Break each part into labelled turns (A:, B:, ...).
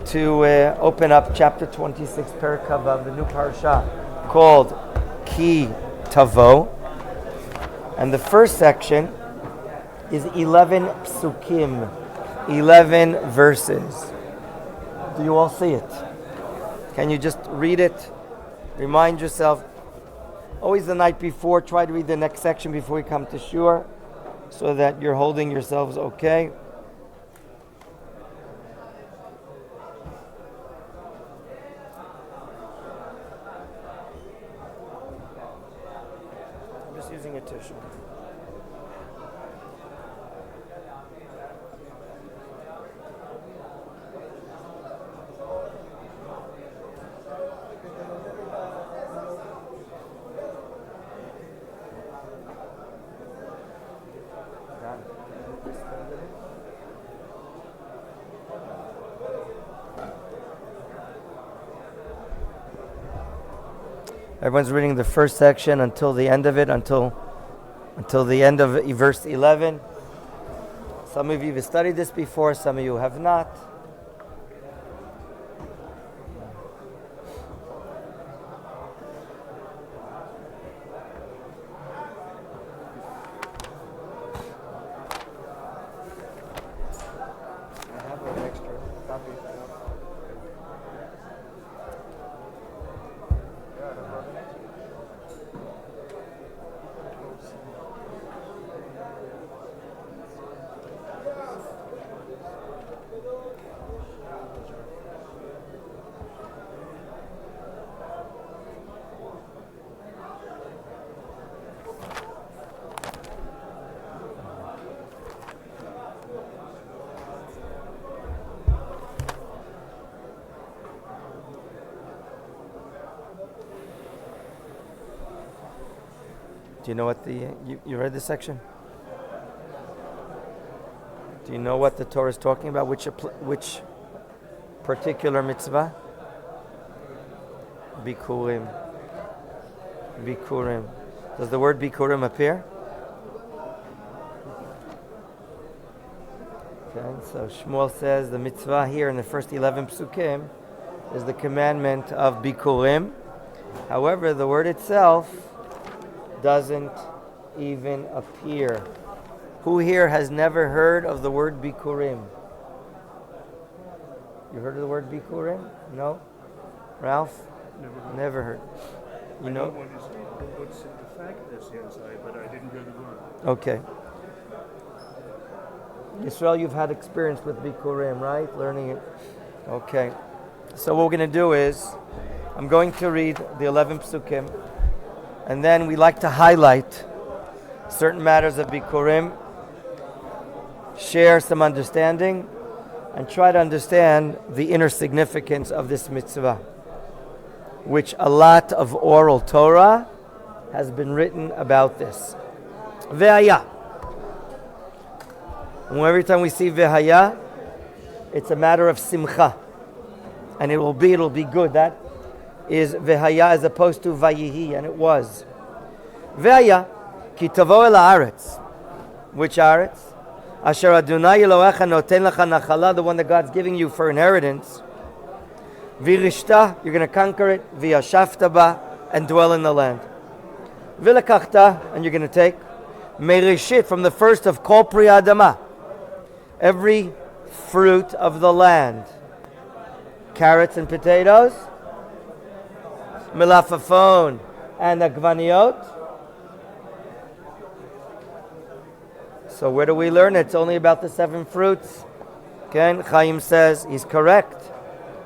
A: to open up chapter 26, Perikav of the new Parshat called Ki Tavo. And the first section is 11 psukim, 11 verses. Do you all see it? Can you just read it? Remind yourself. Always the night before, try to read the next section before we come to Shur, so that you're holding yourselves okay. I'm just using a tissue. Everyone's reading the first section until the end of it, until the end of verse 11. Some of you have studied this before, some of you have not. Do you know what you read this section? Do you know what the Torah is talking about? Which particular mitzvah? Bikulim. Bikulim. Does the word Bikulim appear? Okay, so Shmuel says the mitzvah here in the first 11 psukim is the commandment of Bikulim. However, the word itself doesn't even appear. Who here has never heard of the word Bikurim? You heard of the word Bikurim? No? Ralph? Never heard. You know
B: what's the fact is, yes, but I didn't hear the word.
A: Okay. Yisrael, you've had experience with Bikurim, right? Learning it. Okay. So what we're going to do is, I'm going to read the 11 psukim, and then we like to highlight certain matters of Bikurim, share some understanding, and try to understand the inner significance of this mitzvah, which a lot of oral Torah has been written about this. Ve'haya. And every time we see Ve'haya, it's a matter of simcha. And it'll be good. That is Ve'haya as opposed to Vayihi, and it was. Ve'haya, ki tavo el haaretz. Which haaretz? Asher Adonai Elohecha noten lecha nachala, the one that God's giving you for inheritance. V'rishta, you're going to conquer it. V'yashavta ba, and dwell in the land. V'lekachta, and you're going to take. Mereshit, from the first of kol pri adama, every fruit of the land. Carrots and potatoes. Melafafon and agvaniot. So where do we learn? It's only about the 7 fruits. Okay, Chaim says he's correct,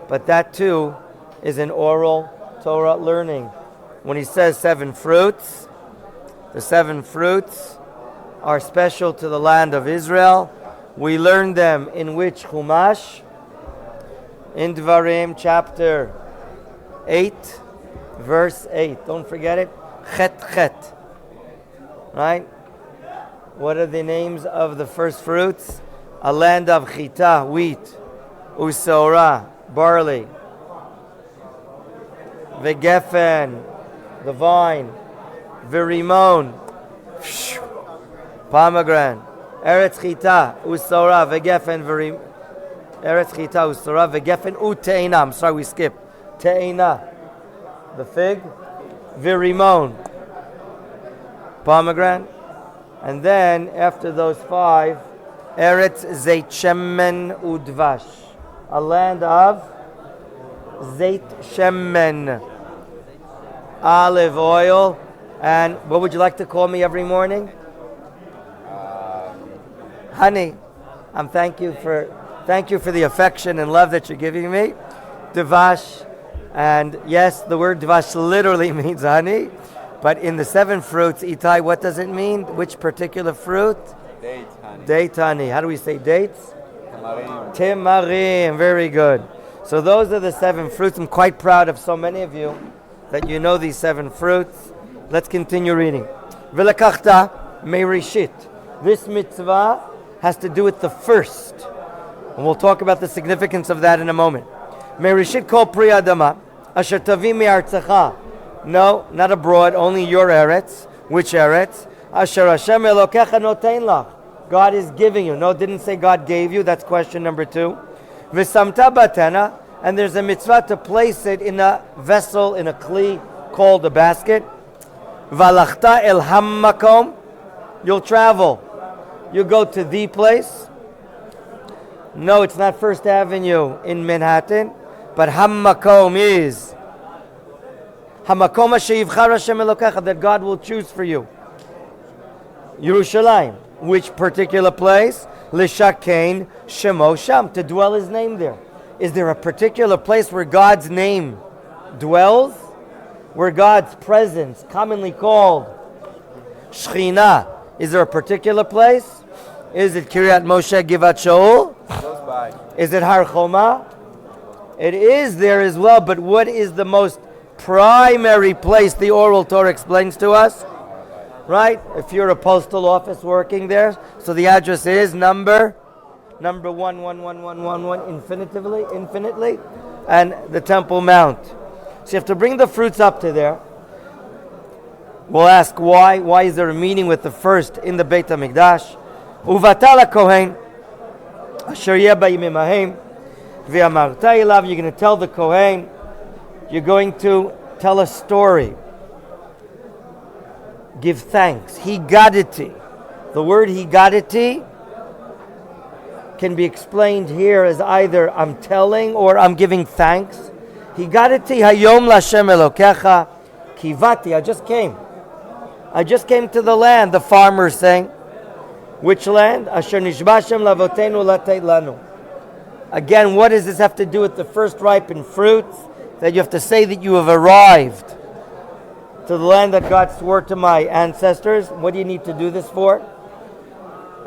A: but that too is an oral Torah learning. When he says 7 fruits, the 7 fruits are special to the land of Israel. We learn them in which Chumash? In Dvarim chapter 8. Verse 8. Don't forget it. Chet. Right? What are the names of the first fruits? A land of chita, wheat. Usora, barley. Vegefen, the vine. Virimon, pomegranate. Eretz chita, usora, vegefen, Eretz chita usura v'gefen u'te'ina. I'm sorry, we skipped. Te'ina, the fig. Virimon, pomegranate. And then after those 5, Eretz Zeit Shemen Udvash, a land of Zeit Shemen, olive oil. And what would you like to call me every morning? Honey. Thank you for the affection and love that you're giving me. Dvash. And yes, the word dvash literally means honey. But in the 7 fruits, Itai, what does it mean? Which particular fruit?
C: Dates, honey.
A: Date honey. How do we say dates?
C: Tamarim.
A: Timarim. Very good. So those are the 7 fruits. I'm quite proud of so many of you that you know these 7 fruits. Let's continue reading. V'lekachta meirishit. This mitzvah has to do with the first. And we'll talk about the significance of that in a moment. Meirishit kol pri adama asher tavim me'artzecha. No, not abroad, only your eretz. Which eretz? Asher Hashem Elokecha notein lach. God is giving you. No, it didn't say God gave you. That's question number 2. V'samta batena, and there's a mitzvah to place it in a vessel, in a kli called a basket. V'alachta el hammakom. You'll travel. You go to the place. No, it's not First Avenue in Manhattan, but hammakom is Hamakom she'yivchar Hashem Elokecha, that God will choose for you. Yerushalayim, which particular place? Lishakein Shemo Sham, to dwell His name there. Is there a particular place where God's name dwells? Where God's presence, commonly called Shechina, is there a particular place? Is it Kiryat Moshe Givat Shaul?
C: Close by.
A: Is it Har Choma? It is there as well, but what is the most primary place the oral Torah explains to us? Right? If you're a postal office working there, so the address is number 11111 infinitely, and the Temple Mount. So you have to bring the fruits up to there. We'll ask why. Why is there a meaning with the first in the Beit HaMikdash? Uvatal Kohen asher yeh b'yimim hahem v'amarta elav. You're going to tell the Kohen. You're going to tell a story. Give thanks. Higaditi. The word higaditi can be explained here as either I'm telling or I'm giving thanks. Higaditi hayom l'Hashem Elokecha kivati. I just came to the land, the farmer is saying. Which land? Asher nishba Hashem lavotenu lateit lanu. Again, what does this have to do with the first ripened fruits? That you have to say that you have arrived to the land that God swore to my ancestors. What do you need to do this for?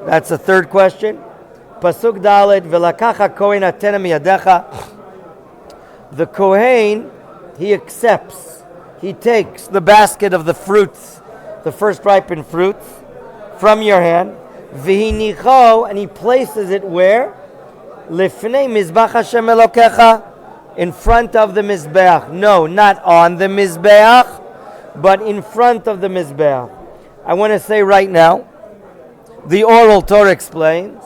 A: That's the third question. Pasuk Dalet, V'lakacha Kohen atena miyadecha. The Kohen, he accepts, he takes the basket of the fruits, the first ripened fruits, from your hand. V'hinicho, and he places it where? Lifnei mizbach Hashem Elokecha. In front of the Mizbeach. No, not on the Mizbeach, but in front of the Mizbeach. I want to say right now, the oral Torah explains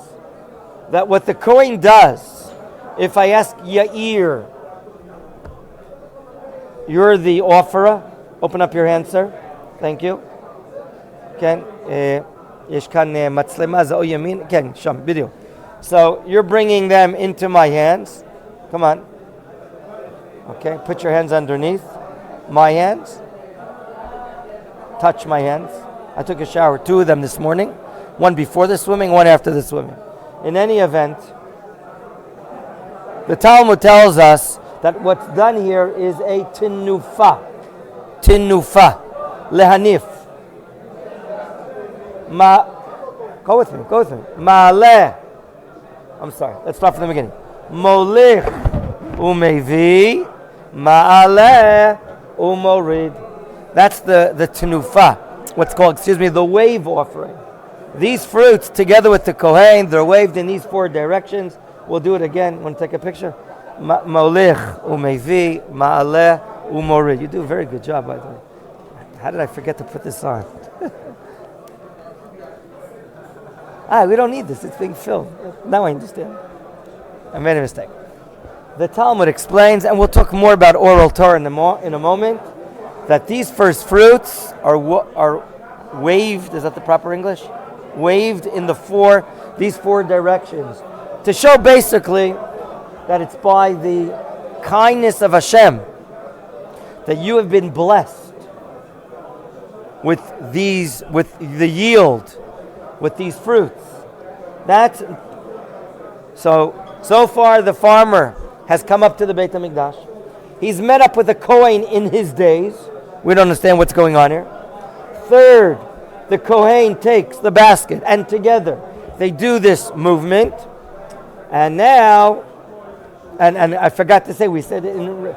A: that what the Kohen does, if I ask Yair, you're the offerer, open up your hand, sir. Thank you. Ken, יש כאן מצלמה, זה או ימין? כן, שם, בדיוק. So you're bringing them into my hands. Come on. Okay, put your hands underneath my hands. Touch my hands. I took a shower, 2 of them this morning. One before the swimming, one after the swimming. In any event, the Talmud tells us that what's done here is a tinufa. Tinufa. Lehanif. Go with me. Ma'aleh. I'm sorry, let's start from the beginning. Molich umevi. Ma'aleh umorid. That's the tenufa. What's called, the wave offering. These fruits, together with the Kohen, they're waved in these 4 directions. We'll do it again. Want to take a picture? Molich umevi. Ma'aleh umorid. You do a very good job, by the way. How did I forget to put this on? We don't need this. It's being filmed. Now I understand. I made a mistake. The Talmud explains, and we'll talk more about oral Torah in a moment, that these first fruits are waved. Is that the proper English? Waved in these four directions to show basically that it's by the kindness of Hashem that you have been blessed with the yield, with these fruits. That's so far the farmer has come up to the Beit HaMikdash. He's met up with a Kohen in his days. We don't understand what's going on here. Third, the Kohen takes the basket and together they do this movement. And now, and I forgot to say, we said it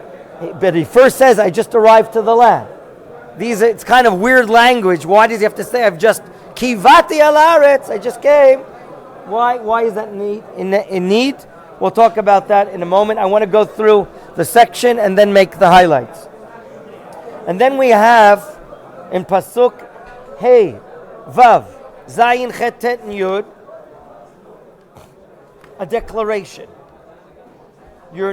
A: but he first says, I just arrived to the land. It's kind of weird language. Why does he have to say, I've just, kivati al aretz, I just came. Why is that in need? We'll talk about that in a moment. I want to go through the section and then make the highlights. And then we have in Pasuk Hey, Vav, Zayin, Chet, Tet, and Yud, a declaration. You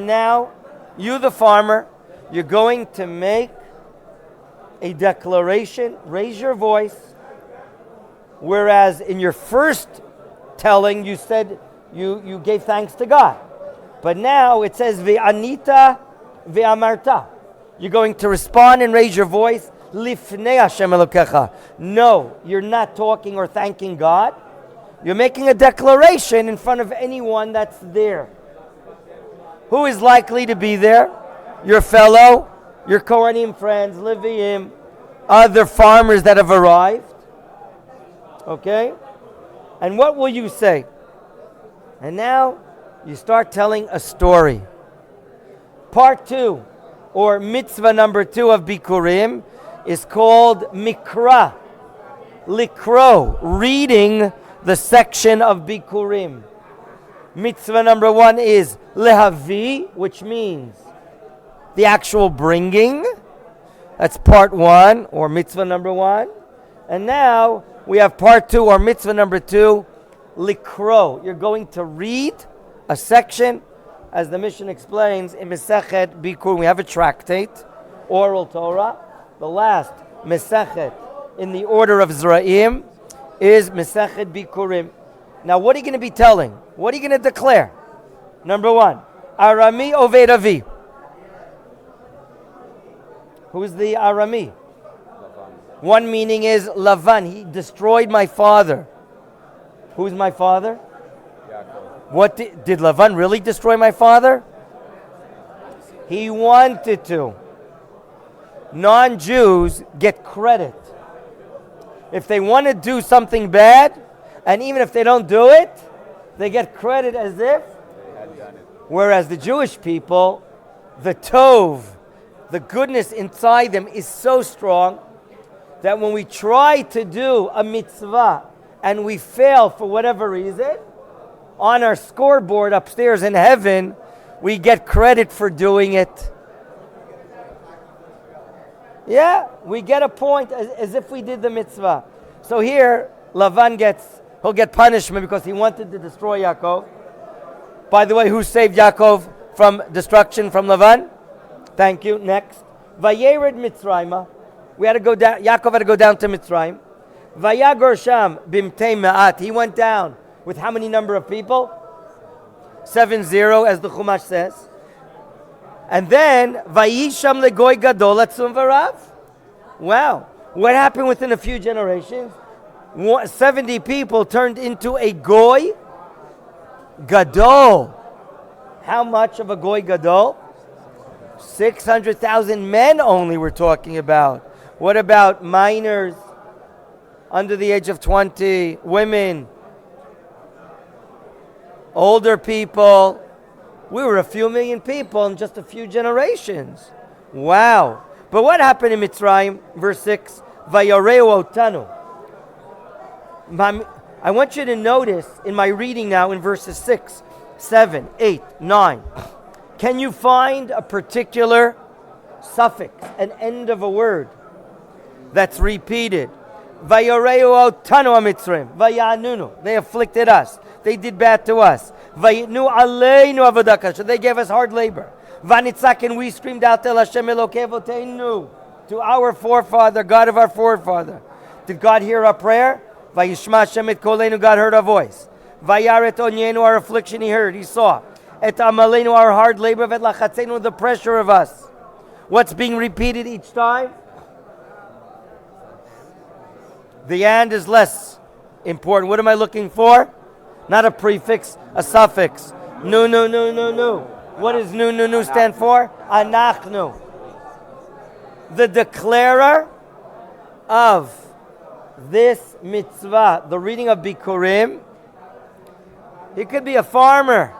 A: the farmer, you're going to make a declaration, raise your voice, whereas in your first telling you said you gave thanks to God. But now it says Ve'anita ve'amarta. You're going to respond and raise your voice. Lifnei Hashem Elokecha. No, you're not talking or thanking God. You're making a declaration in front of anyone that's there. Who is likely to be there? Your Kohanim friends, Leviim, other farmers that have arrived. Okay? And what will you say? And now you start telling a story. Part 2, or mitzvah number 2 of Bikurim, is called Mikra, Likro, reading the section of Bikurim. Mitzvah number 1 is Lehavi, which means the actual bringing. That's part 1, or mitzvah number 1. And now we have part 2, or mitzvah number 2, Likro. You're going to read a section, as the Mishnah explains, in Mesechet Bikurim. We have a tractate, oral Torah. The last Mesechet in the order of Zra'im is Mesechet Bikurim. Now, what are you going to be telling? What are you going to declare? Number 1, Arami Oved Avi. Who's the Arami? Lavan. One meaning is Lavan. He destroyed my father. Who's my father? Yaakov. What did Lavan really destroy my father? He wanted to. Non-Jews get credit. If they want to do something bad, and even if they don't do it, they get credit as if they had done it. Whereas the Jewish people, the Tov, the goodness inside them is so strong that when we try to do a mitzvah and we fail for whatever reason, on our scoreboard upstairs in heaven, we get credit for doing it. Yeah, we get a point as if we did the mitzvah. So here, Lavan he'll get punishment because he wanted to destroy Yaakov. By the way, who saved Yaakov from destruction from Lavan? Thank you. Next. Vayered Mitzrayma. We had to go down. Yaakov had to go down to Mitzrayim. Vayagor Sham bimtei ma'at. He went down with how many number of people? 70, as the Chumash says. And then Vayisham legoy gadol atzum varav. Wow. What happened within a few generations? 70 people turned into a goy gadol. How much of a goy gadol? 600,000 men only we're talking about. What about minors under the age of 20, women, older people? We were a few million people in just a few generations. Wow. But what happened in Mitzrayim? Verse 6, Vayareu otanu. I want you to notice in my reading now in verses 6, 7, 8, 9. Can you find a particular suffix, an end of a word that's repeated? Vayareu otanu Mitzrayim. Vayanunu. They afflicted us. They did bad to us. Vayitnu aleinu avodah kasha. They gave us hard labor. Vanitzak, and we screamed out to Hashem Elokei Avoteinu, to our forefather, God of our forefather. Did God hear our prayer? Vayishma Hashem et koleinu, God heard our voice. Vayaret onyenu, our affliction He heard, He saw. Et amalenu, our hard labor. Vet lachatzenu, the pressure of us. What's being repeated each time? The and is less important. What am I looking for? Not a prefix, a suffix. Nu. What does nu stand for? Anachnu. The declarer of this mitzvah, the reading of Bikurim, he could be a farmer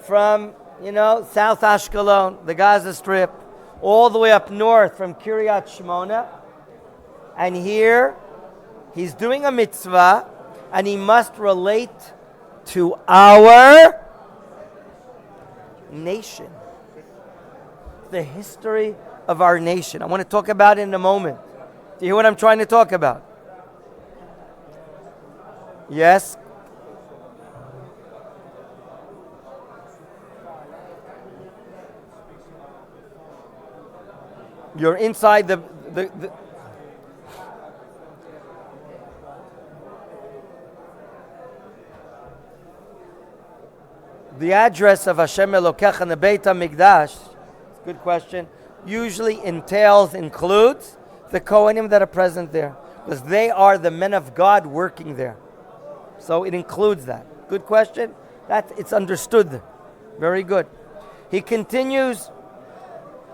A: from, South Ashkelon, the Gaza Strip, all the way up north from Kiryat Shmona. And here, he's doing a mitzvah, and he must relate to our nation. The history of our nation. I want to talk about it in a moment. Do you hear what I'm trying to talk about? Yes? You're inside the address of Hashem Elokecha in the Beit HaMikdash, good question, usually includes the Kohanim that are present there, because they are the men of God working there. So it includes that. Good question. It's understood. Very good. He continues.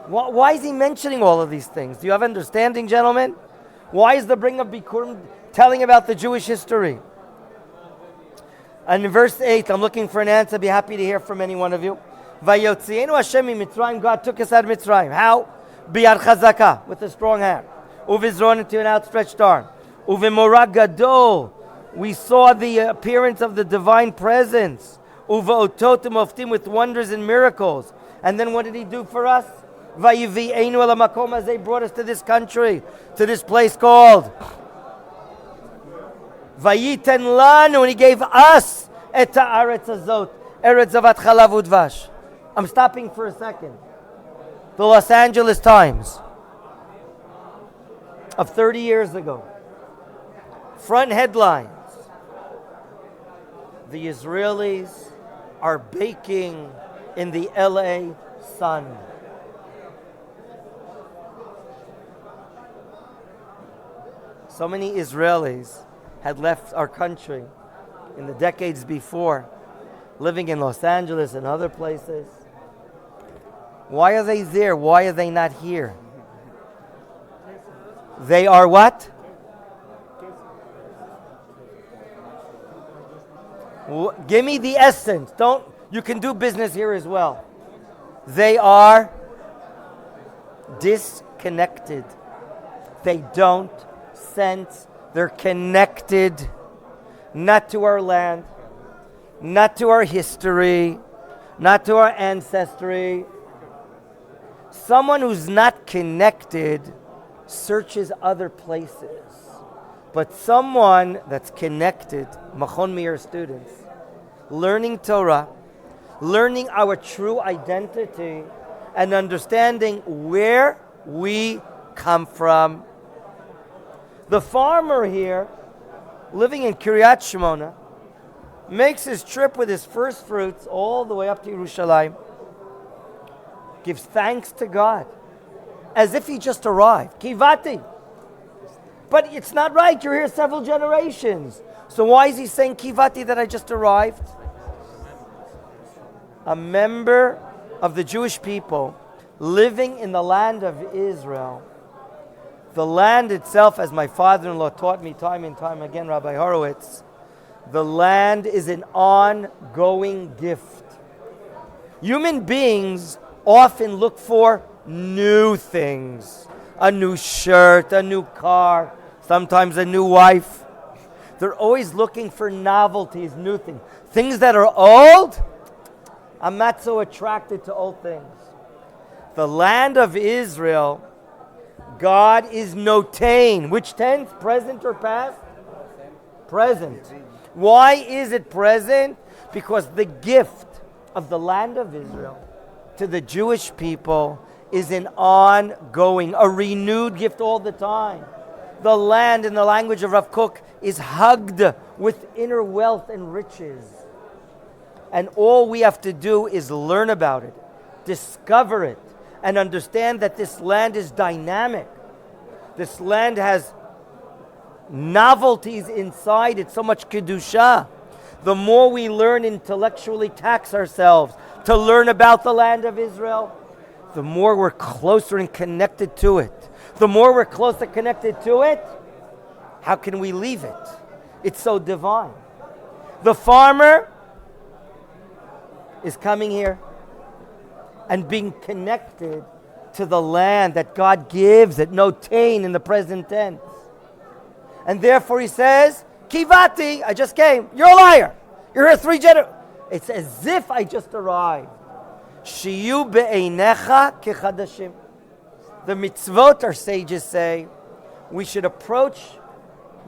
A: Why is he mentioning all of these things? Do you have understanding, gentlemen? Why is the bring of Bikurim telling about the Jewish history? And in verse 8, I'm looking for an answer. I'd be happy to hear from any one of you. Vayotzienu Hashem miMitzrayim, God took us out of Mitzrayim. How? Biyad chazaka, with a strong hand. Uvizron, into an outstretched arm. Uvimorah gadol, we saw the appearance of the divine presence. Uvaototim oftim, with wonders and miracles. And then what did He do for us? Vayivi'enu el hamakom hazeh, brought us to this country, to this place called Vayiten lanu, and He gave us et ha'aretz hazot, eretz zavat chalav udvash. I'm stopping for a second. The Los Angeles Times of 30 years ago. Front headlines. The Israelis are baking in the LA sun. So many Israelis had left our country in the decades before, living in Los Angeles and other places. Why are they there? Why are they not here? They are what? Give me the essence. You can do business here as well. They are disconnected. They don't sense. They're connected not to our land, not to our history, not to our ancestry. Someone who's not connected searches other places. But someone that's connected, Machon Meir students, learning Torah, learning our true identity, and understanding where we come from. The farmer here, living in Kiryat Shmona, makes his trip with his first fruits all the way up to Yerushalayim, gives thanks to God, as if he just arrived. Kivati. But it's not right, you're here several generations. So why is he saying Kivati, that I just arrived? A member of the Jewish people living in the land of Israel. The land itself, as my father-in-law taught me time and time again, Rabbi Horowitz, the land is an ongoing gift. Human beings often look for new things. A new shirt, a new car, sometimes a new wife. They're always looking for novelties, new things. Things that are old, I'm not so attracted to old things. The land of Israel, God is notain. Which tense? Present or past? Present. Why is it present? Because the gift of the land of Israel to the Jewish people is an ongoing, a renewed gift all the time. The land, in the language of Rav Kook, is hugged with inner wealth and riches. And all we have to do is learn about it, discover it, and understand that this land is dynamic. This land has novelties inside it, so much kedusha. The more we learn, intellectually tax ourselves to learn about the land of Israel, the more we're closer and connected to it. The more we're closer connected to it, how can we leave it? It's so divine. The farmer is coming here and being connected to the land that God gives it, notain in the present tense. And therefore he says, Kivati, I just came. You're a liar. You're here 3 generations. It's as if I just arrived. Shiyu be'einecha kechadashim. The mitzvot, our sages say, we should approach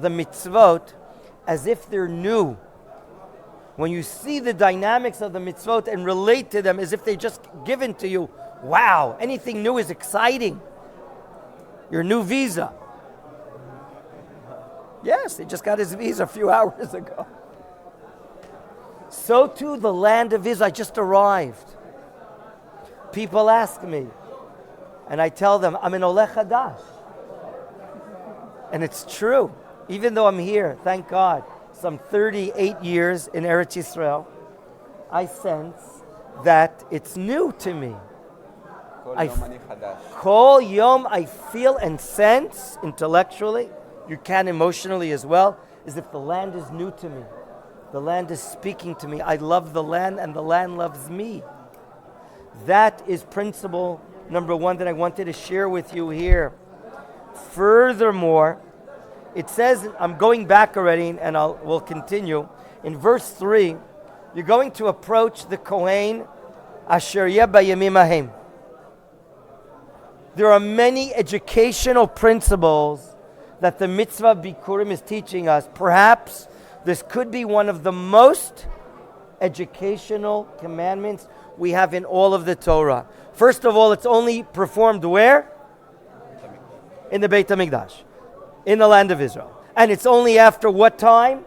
A: the mitzvot as if they're new. When you see the dynamics of the mitzvot and relate to them as if they're just given to you, wow, anything new is exciting. Your new visa. Yes, he just got his visa a few hours ago. So too the land of Israel. I just arrived. People ask me, and I tell them, I'm an Oleh Chadash. And it's true. Even though I'm here, thank God, some 38 years in Eretz Yisrael, I sense that it's new to me. Kol yom I feel and sense intellectually, you can emotionally as well, as if the land is new to me. The land is speaking to me. I love the land and the land loves me. That is principle number 1 that I wanted to share with you here. Furthermore, it says, I'm going back already and we'll continue. In verse 3, you're going to approach the Kohen Asher Yeh Bayamim Ahem. There are many educational principles that the mitzvah of Bikurim is teaching us. Perhaps this could be one of the most educational commandments we have in all of the Torah. First of all, it's only performed where? In the Beit HaMikdash, in the land of Israel. And it's only after what time?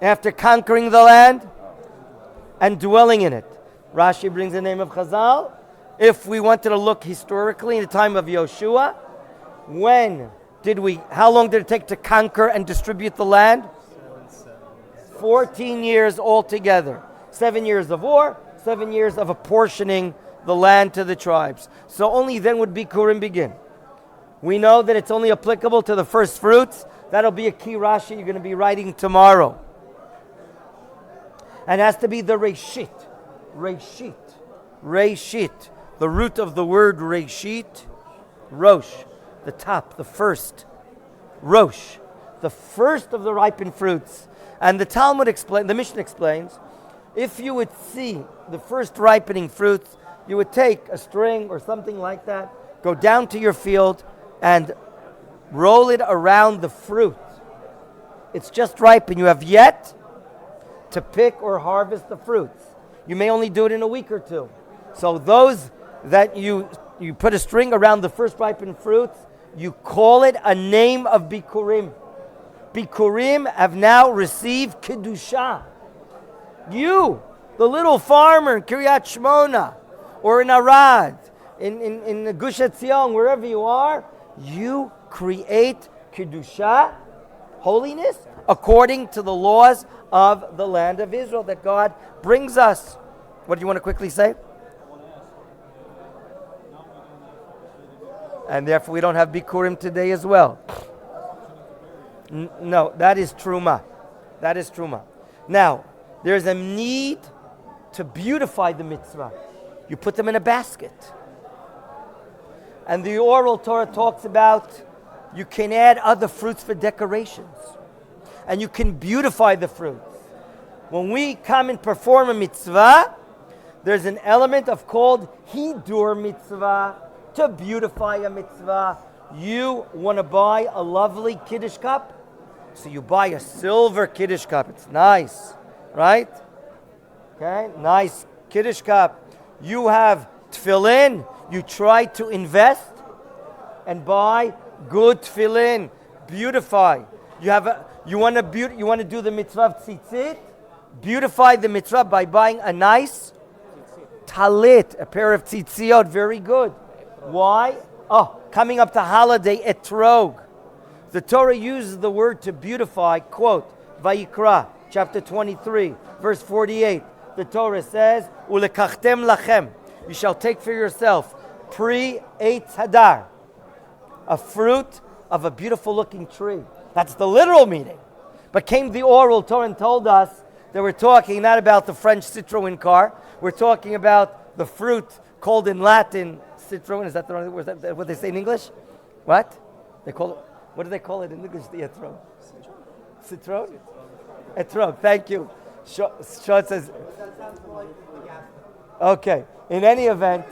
A: After conquering the land and dwelling in it. Rashi brings the name of Chazal. If we wanted to look historically in the time of Yoshua, how long did it take to conquer and distribute the land? 14 years altogether. 7 years of war, 7 years of apportioning the land to the tribes. So only then would Bikurim begin. We know that it's only applicable to the first fruits. That'll be a key Rashi you're going to be writing tomorrow. And it has to be the Reshit. The root of the word Reshit, Rosh, the top, the first. Rosh, the first of the ripened fruits. And the the Mishnah explains, if you would see the first ripening fruits, you would take a string or something like that, go down to your field and roll it around the fruit. It's just ripe and you have yet to pick or harvest the fruits. You may only do it in a week or 2. So those that you put a string around the first ripened fruits, you call it a name of Bikurim. Bikurim have now received Kedusha. You, the little farmer in Kiryat Shmona, or in Arad, in Gush Etzion, wherever you are, you create Kedusha, holiness, according to the laws of the land of Israel that God brings us. What do you want to quickly say? And therefore we don't have Bikurim today as well. No, that is Truma. Now, there's a need to beautify the mitzvah. You put them in a basket. And the oral Torah talks about you can add other fruits for decorations. And you can beautify the fruits. When we come and perform a mitzvah, there's an element of called Hidur mitzvah, to beautify a mitzvah. You want to buy a lovely Kiddush cup? So you buy a silver Kiddush cup. It's nice, right? Okay, nice Kiddush cup. You have tefillin. You try to invest and buy good tefillin. Beautify. You want to do the mitzvah of tzitzit. Beautify the mitzvah by buying a nice talit, a pair of tzitziot. Very good. Why? Oh, coming up to holiday etrog. The Torah uses the word to beautify, quote, Vayikra, chapter 23, verse 48. The Torah says, Ulekachtem lachem, you shall take for yourself, pri eitz hadar, a fruit of a beautiful looking tree. That's the literal meaning. But came the oral Torah and told us that we're talking not about the French Citroën car, we're talking about the fruit called in Latin Citroën. Is that the wrong word? Is that what they say in English? What? They call it. What do they call it in English? The etrog. Citron? Etrog. Thank you. Short says. Okay. In any event,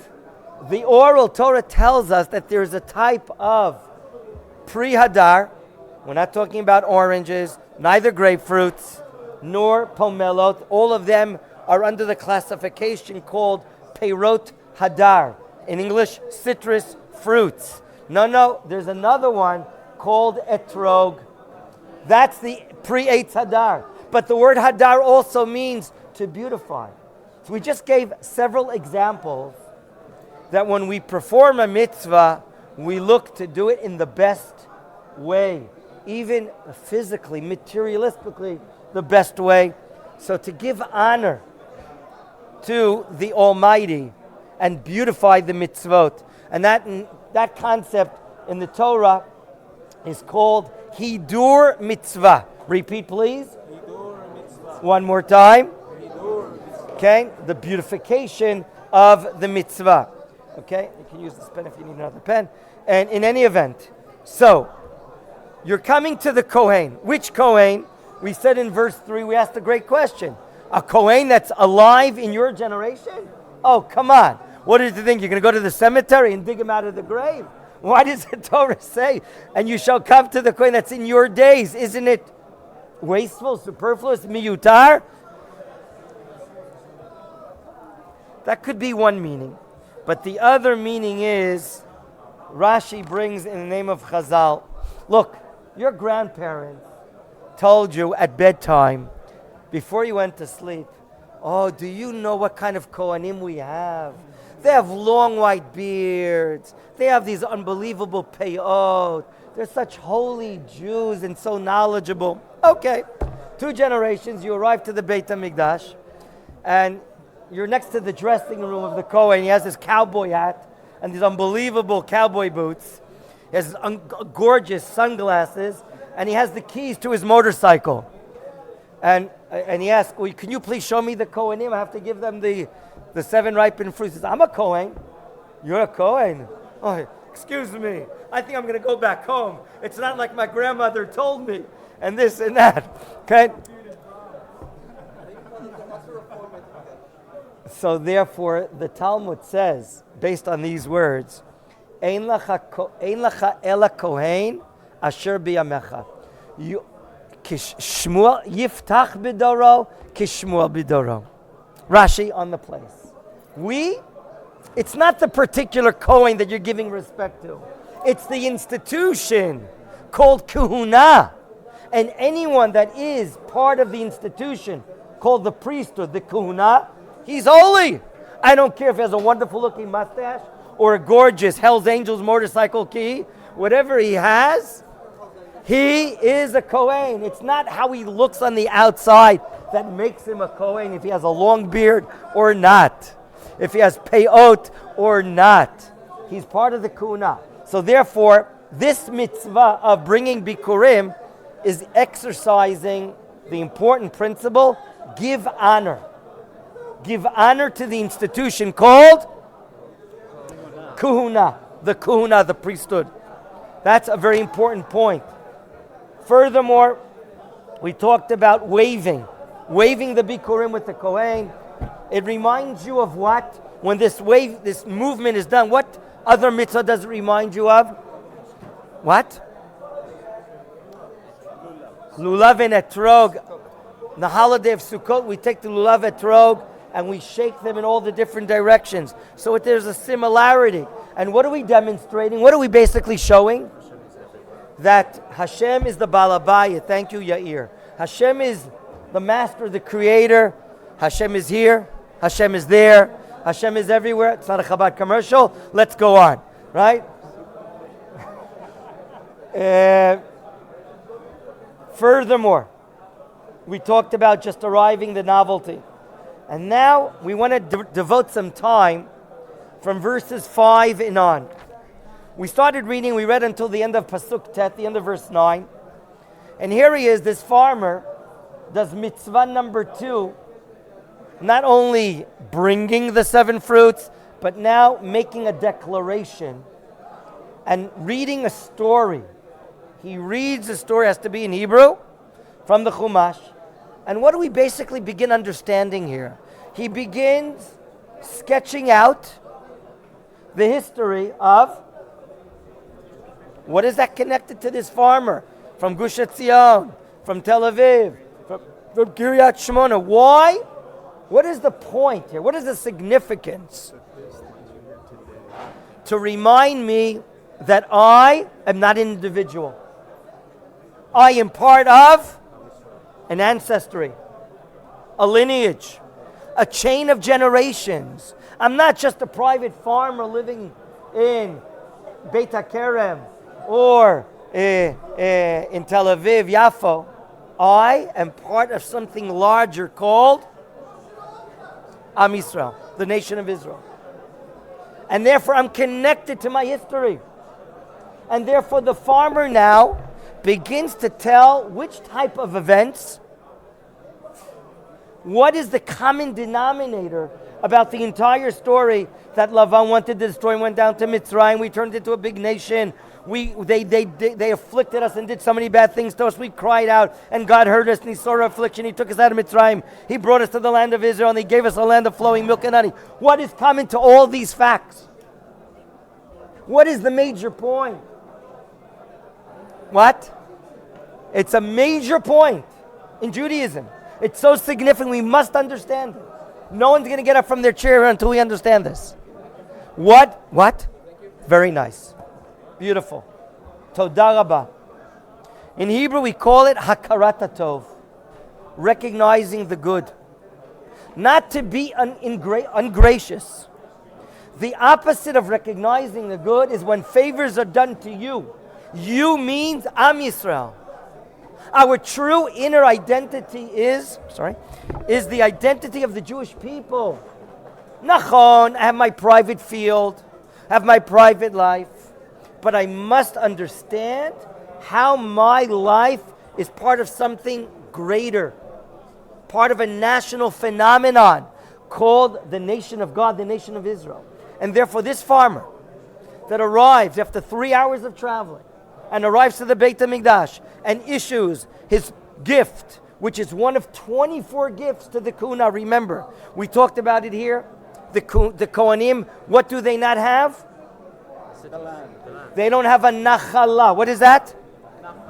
A: the oral Torah tells us that there's a type of pre-hadar. We're not talking about oranges, neither grapefruits, nor pomelot. All of them are under the classification called peirot hadar. In English, citrus fruits. No, there's another one called etrog. That's the pre-eitz hadar. But the word hadar also means to beautify. So we just gave several examples that when we perform a mitzvah, we look to do it in the best way, even physically, materialistically, the best way. So to give honor to the Almighty and beautify the mitzvot. And that concept in the Torah is called Hidur Mitzvah. Repeat, please. Hidur Mitzvah. One more time. Hidur Mitzvah. Okay, the beautification of the mitzvah. Okay, you can use this pen if you need another pen. And in any event, so you're coming to the Kohen. Which Kohen? We said in verse 3, we asked a great question. A Kohen that's alive in your generation? Oh, come on. What did you think? You're going to go to the cemetery and dig him out of the grave? Why does the Torah say, and you shall come to the Kohen that's in your days? Isn't it wasteful, superfluous, miyutar? That could be one meaning. But the other meaning is, Rashi brings in the name of Chazal, look, your grandparents told you at bedtime, before you went to sleep, oh, do you know what kind of Kohanim we have? They have long white beards. They have these unbelievable peyot. They're such holy Jews and so knowledgeable. Okay, 2 generations, you arrive to the Beit HaMikdash, and you're next to the dressing room of the Kohen. He has his cowboy hat and these unbelievable cowboy boots. He has gorgeous sunglasses, and he has the keys to his motorcycle. And he asks, well, can you please show me the Kohanim? I have to give them the 7 ripened fruits. He says, I'm a Kohen. You're a Kohen? Oh, excuse me. I think I'm going to go back home. It's not like my grandmother told me, and this and that. Okay? So therefore, the Talmud says, based on these words, Ein lacha ela kohen asher biyamecha. Shmuel yiftach bidoro, kishmuel bidoro. Rashi on the place. It's not the particular Kohen that you're giving respect to. It's the institution called Kuhuna. And anyone that is part of the institution called the priesthood, the Kuhuna, he's holy. I don't care if he has a wonderful looking mustache or a gorgeous Hell's Angels motorcycle key. Whatever he has, he is a Kohen. It's not how he looks on the outside that makes him a Kohen, if he has a long beard or not, if he has peyot or not. He's part of the Kuhuna. So therefore, this mitzvah of bringing Bikurim is exercising the important principle, give honor. Give honor to the institution called Kuhuna, the priesthood. That's a very important point. Furthermore, we talked about waving the Bikurim with the Kohen. It reminds you of what? When this movement is done, what other mitzvah does it remind you of? What? Lulav and etrog. On the holiday of Sukkot, we take the lulav etrog and we shake them in all the different directions. So there's a similarity. And what are we demonstrating? What are we basically showing? That Hashem is the Balabaya. Thank you, Yair. Hashem is the master, the creator. Hashem is here. Hashem is there. Hashem is everywhere. It's not a Chabad commercial. Let's go on. Right? Furthermore, we talked about just arriving, the novelty. And now we want to devote some time from verses 5 and on. We started reading, we read until the end of Pasuk Tet, the end of verse 9. And here he is, this farmer, does mitzvah number 2, not only bringing the 7 fruits, but now making a declaration and reading a story. He reads a story, has to be in Hebrew, from the Chumash. And what do we basically begin understanding here? He begins sketching out the history of what is that connected to this farmer from Gush Etzion, from Tel Aviv, from Kiryat Shmona. Why? What is the point here? What is the significance? To remind me that I am not an individual. I am part of an ancestry, a lineage, a chain of generations. I'm not just a private farmer living in Beit HaKerem or in Tel Aviv, Yafo. I am part of something larger called Am Yisrael, the nation of Israel. And therefore I'm connected to my history. And therefore the farmer now begins to tell which type of events, what is the common denominator about the entire story that Lavan wanted to destroy and went down to Mitzrayim. We turned into a big nation. They afflicted us and did so many bad things to us. We cried out and God heard us and He saw our affliction. He took us out of Mitzrayim. He brought us to the land of Israel and He gave us a land of flowing milk and honey. What is common to all these facts? What is the major point? What? It's a major point in Judaism. It's so significant, we must understand it. No one's going to get up from their chair until we understand this. What? Very nice. Beautiful. Toda Rabba. In Hebrew, we call it Hakarat HaTov. Recognizing the good. Not to be ungracious. The opposite of recognizing the good is when favors are done to you. You means Am Yisrael. Our true inner identity is the identity of the Jewish people. Machon, I have my private field, have my private life, but I must understand how my life is part of something greater, part of a national phenomenon called the nation of God, the nation of Israel. And therefore this farmer that arrives after 3 hours of traveling and arrives to the Beit HaMikdash and issues his gift, which is one of 24 gifts to the Kuna. Remember, we talked about it here. The Kohanim, what do they not have? They don't have a Nachala. What is that?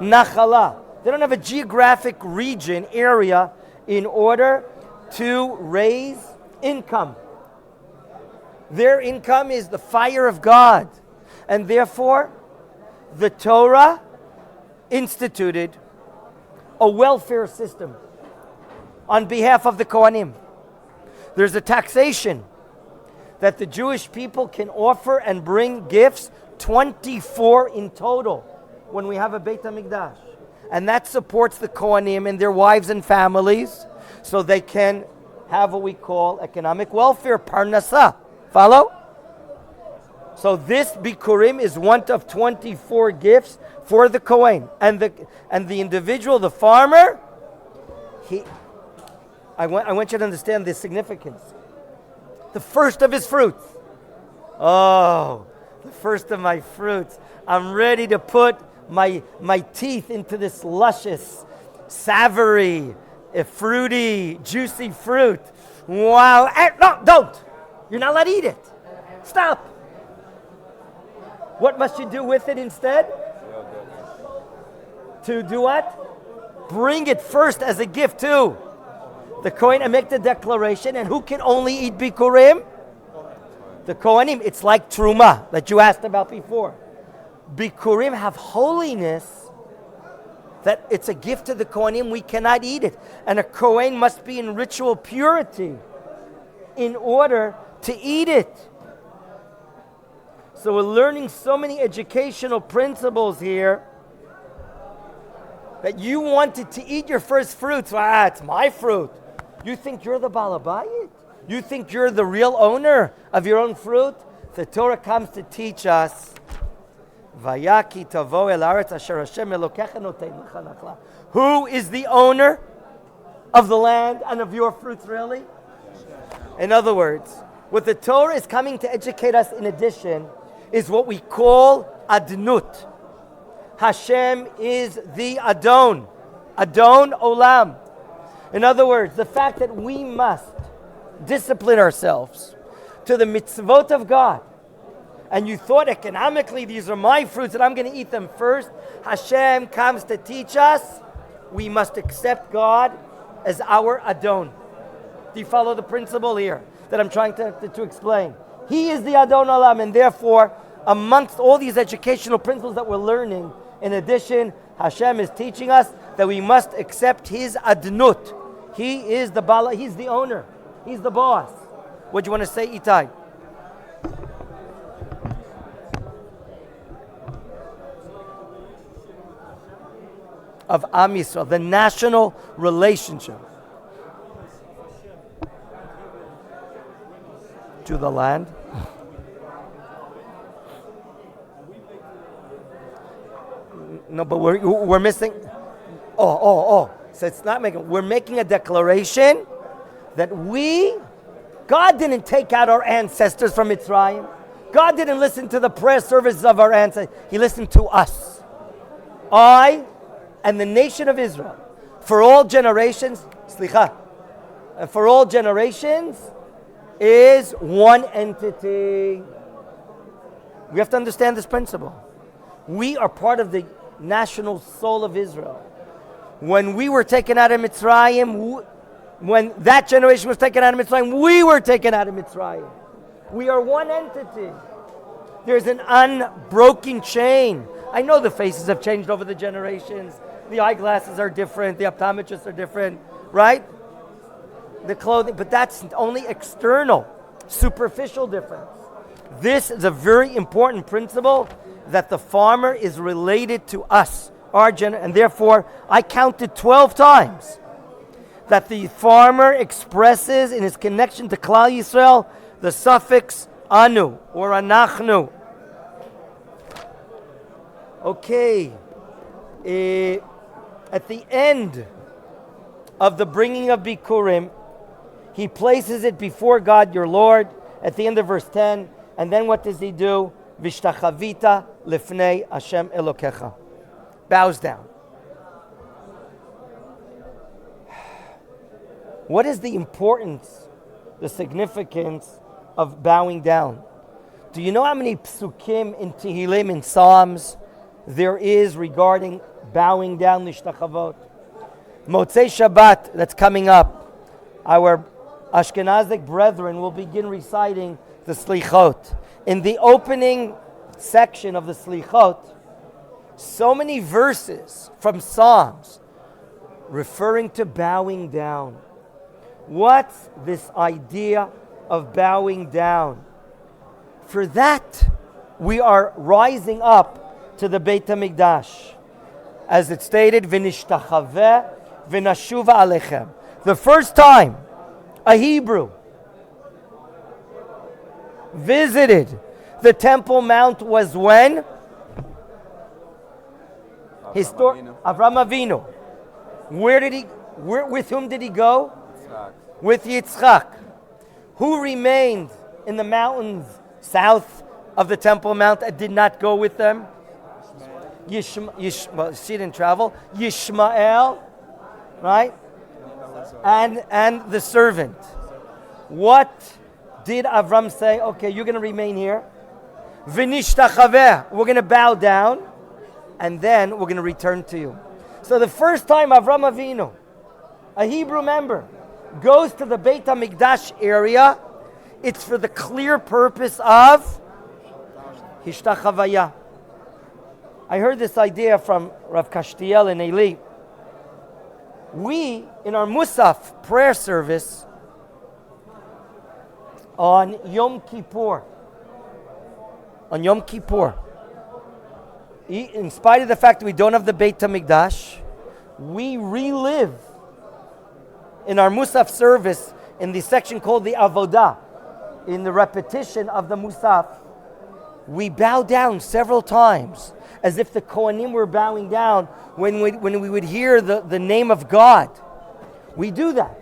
A: Nachala. They don't have a geographic region, area, in order to raise income. Their income is the fire of God. And therefore, the Torah instituted a welfare system on behalf of the Kohanim. There's a taxation that the Jewish people can offer and bring gifts, 24 in total, when we have a Beit HaMikdash. And that supports the Kohanim and their wives and families so they can have what we call economic welfare, parnasa. Follow? So this Bikurim is one of 24 gifts for the Kohen. And the individual, the farmer, I want you to understand the significance. The first of his fruits. Oh, the first of my fruits. I'm ready to put my teeth into this luscious, savory, fruity, juicy fruit. Wow. No, don't. You're not allowed to eat it. Stop. What must you do with it instead? To do what? bring it first as a gift too. The Kohen make the declaration, and who can only eat Bikurim? The Kohanim. It's like Truma that you asked about before. Bikurim have holiness that it's a gift to the Kohanim. We cannot eat it. And a Kohen must be in ritual purity in order to eat it. So we're learning so many educational principles here that you wanted to eat your first fruits. It's my fruit. You think you're the Balabayit? You think you're the real owner of your own fruit? The Torah comes to teach us, Vayaki Tavo el Aretz asher Hashem Elokecha noten lecha nachla. Who is the owner of the land and of your fruits, really? In other words, what the Torah is coming to educate us in addition is what we call Adnut. Hashem is the Adon. Adon Olam. In other words, the fact that we must discipline ourselves to the mitzvot of God, and you thought economically these are my fruits and I'm going to eat them first, Hashem comes to teach us we must accept God as our Adon. Do you follow the principle here that I'm trying to explain? He is the Adon Olam, and therefore, amongst all these educational principles that we're learning, in addition, Hashem is teaching us that we must accept His Adnut. He is the Bala, He's the owner. He's the boss. What do you want to say, Itai? Of Am Yisrael, the national relationship to the land. No, but we're missing. Oh. So it's not making. We're making a declaration that God didn't take out our ancestors from Mitzrayim. God didn't listen to the prayer services of our ancestors. He listened to us. I and the nation of Israel, for all generations, and for all generations, is one entity. We have to understand this principle. We are part of the national soul of Israel. When we were taken out of Mitzrayim, when that generation was taken out of Mitzrayim, we were taken out of Mitzrayim. We are one entity. There's an unbroken chain. I know the faces have changed over the generations. The eyeglasses are different. The optometrists are different, right? The clothing, but that's only external, superficial difference. This is a very important principle that the farmer is related to us, and therefore I counted 12 times that the farmer expresses in his connection to Klal Yisrael the suffix anu or anachnu. Okay, at the end of the bringing of Bikurim, he places it before God, your Lord, at the end of verse 10, and then what does he do? Vishtachavita lifnei Hashem Elokecha. Bows down. What is the importance, the significance of bowing down? Do you know how many psukim in Tehillim, in Psalms, there is regarding bowing down l'shtachavot? Motzei Shabbat, that's coming up, our Ashkenazic brethren will begin reciting the Slichot. In the opening section of the Slichot, so many verses from Psalms referring to bowing down. What's this idea of bowing down? For that, we are rising up to the Beit HaMikdash. As it stated, V'nishtachaveh v'nashuva alechem. The first time a Hebrew visited the Temple Mount was when? Avram Avinu. With whom did he go?
C: Yitzchak.
A: With Yitzchak. Who remained in the mountains south of the Temple Mount and did not go with them? Well, she didn't travel. Yishmael, right? And the servant. What did Avram say? Okay, you're going to remain here. V'nishtachaveh, we're going to bow down, and then we're going to return to you. So the first time Avram Avinu, a Hebrew member, goes to the Beit HaMikdash area, it's for the clear purpose of Hishtachavaya. I heard this idea from Rav Kashtiel in Eli. We, in our Musaf prayer service on Yom Kippur, in spite of the fact that we don't have the Beit HaMikdash, we relive in our Musaf service in the section called the Avodah, in the repetition of the Musaf, we bow down several times as if the Kohanim were bowing down when we would hear the name of God. We do that.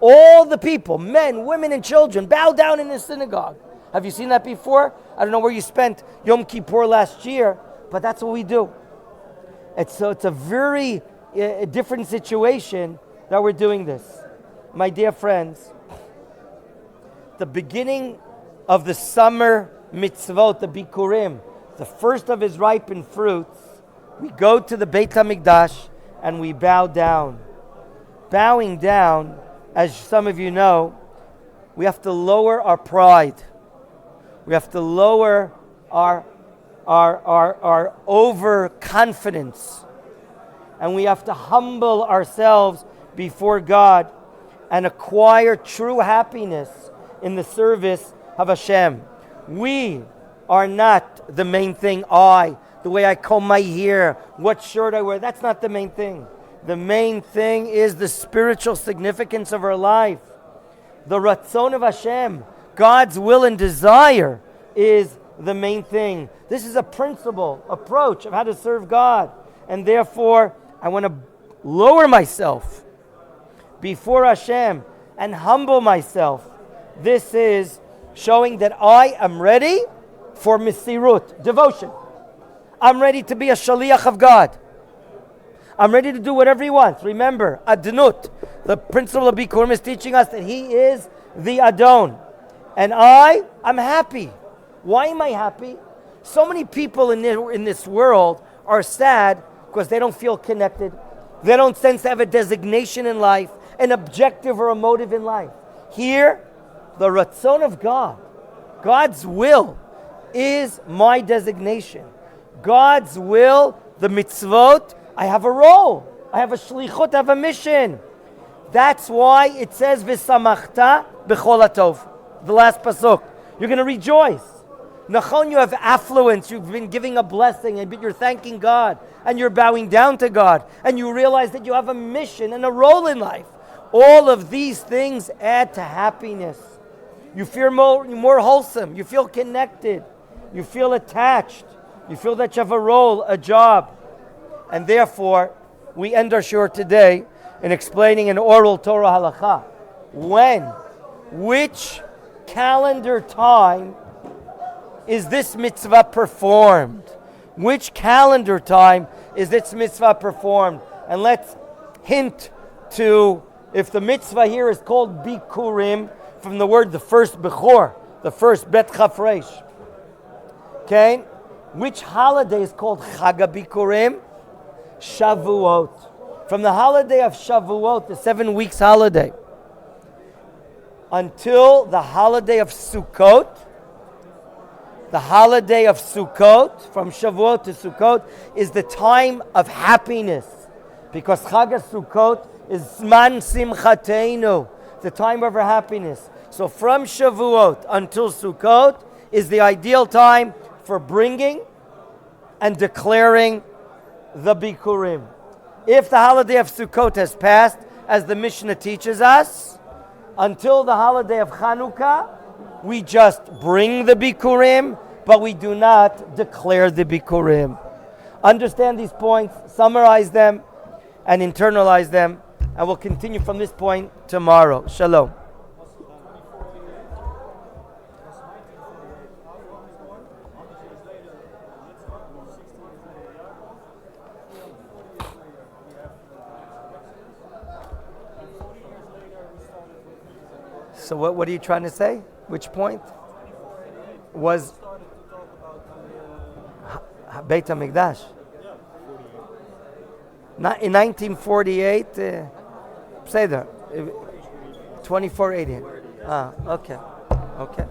A: All the people, men, women, and children, bow down in the synagogue. Have you seen that before? I don't know where you spent Yom Kippur last year, but that's what we do. It's a very different situation that we're doing this. My dear friends, the beginning of the summer mitzvot, the Bikurim, the first of his ripened fruits, we go to the Beit HaMikdash and we bow down. Bowing down, as some of you know, we have to lower our pride. We have to lower our overconfidence. And we have to humble ourselves before God and acquire true happiness in the service of Hashem. We are not the main thing. The way I comb my hair, what shirt I wear, that's not the main thing. The main thing is the spiritual significance of our life. The Ratzon of Hashem, God's will and desire, is the main thing. This is a principle, approach of how to serve God. And therefore, I want to lower myself before Hashem and humble myself. This is showing that I am ready for Misirut, devotion. I'm ready to be a Shaliach of God. I'm ready to do whatever He wants. Remember, Adnut, the principle of Bikurim, is teaching us that He is the Adon. And I'm happy. Why am I happy? So many people in this world are sad because they don't feel connected. They don't sense they have a designation in life, an objective or a motive in life. Here, the Ratzon of God, God's will, is my designation. God's will, the mitzvot, I have a role. I have a shlichut, I have a mission. That's why it says, V'samachta b'chol hatov. The last pasuk. You're going to rejoice. Nachon, you have affluence. You've been giving a blessing, and you're thanking God, and you're bowing down to God, and you realize that you have a mission and a role in life. All of these things add to happiness. You feel more wholesome. You feel connected. You feel attached. You feel that you have a role, a job. And therefore, we end our shur today in explaining an oral Torah halacha. Which calendar time is this mitzvah performed? Which calendar time is this mitzvah performed? And let's hint to, if the mitzvah here is called Bikurim, from the word the first Bechor, the first Bet Chafresh. Okay? Which holiday is called Chag Bikurim? Shavuot. From the holiday of Shavuot, the 7 weeks holiday, until the holiday of Sukkot. The holiday of Sukkot, from Shavuot to Sukkot, is the time of happiness. Because Chag Sukkot is Zman Simchateinu, the time of our happiness. So from Shavuot until Sukkot is the ideal time for bringing and declaring the Bikurim. If the holiday of Sukkot has passed, as the Mishnah teaches us, until the holiday of Chanukah, we just bring the Bikurim, but we do not declare the Bikurim. Understand these points, summarize them, and internalize them, and we'll continue from this point tomorrow. Shalom. So what are you trying to say? Which point? Was Beit HaMikdash. In 1948, say that. 2480. Okay. Okay.